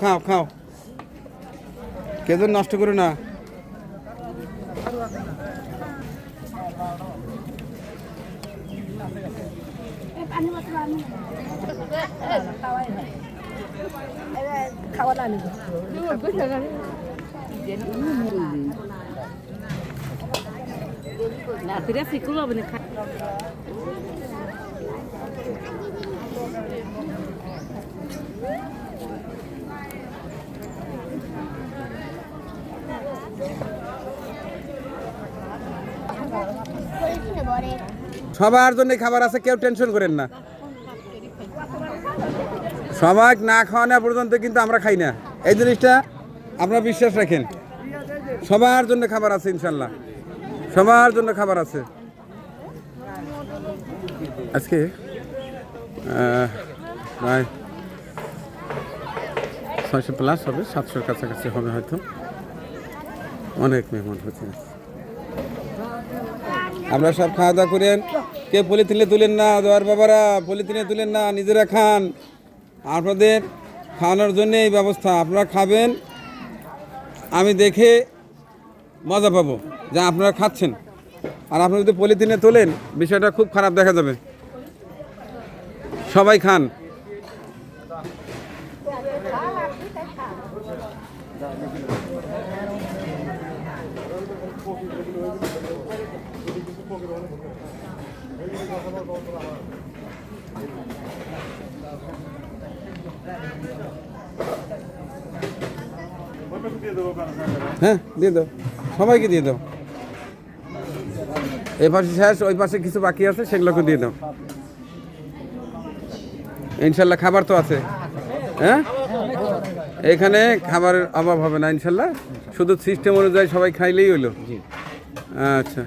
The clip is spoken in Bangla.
খাও খাও, কেজন নষ্ট করো না। সবার জন্য খাবার আছে, কেউ টেনশন করেন না। সবাই না খাওয়ানো পর্যন্ত কিন্তু আমরা খাই না, এই জিনিসটা আপনারা বিশ্বাস রাখেন। সবার জন্য খাবার আছে ইনশাল্লাহ, সবার জন্য খাবার আছে। আজকে প্রায় 600 প্লাস হবে, 700-র কাছাকাছি হবে হয়তো। অনেক মেহমান হচ্ছে। আপনারা সব খাওয়া দাওয়া করেন, কেউ পলিথিনে তুলেন না, দেওয়ার বাবারা পলিথিনে তুলেন না, নিজেরা খান। আপনাদের খাওয়ানোর জন্য এই ব্যবস্থা, আপনারা খাবেন, আমি দেখে মজা পাবো যে আপনারা খাচ্ছেন। আর আপনারা যদি পলিথিনে তোলেন, বিষয়টা খুব খারাপ দেখা যাবে। সবাই খান। হ্যাঁ, দিয়ে দাও, সবাইকে দিয়ে দাও। এই পাশে শেষ, ওই পাশে কিছু বাকি আছে, সেগুলোকে দিয়ে দাও। ইনশাল্লাহ খাবার তো আছে। হ্যাঁ, এখানে খাবারের অভাব হবে না ইনশাল্লাহ, শুধু সিস্টেম অনুযায়ী সবাই খাইলেই হলো। আচ্ছা।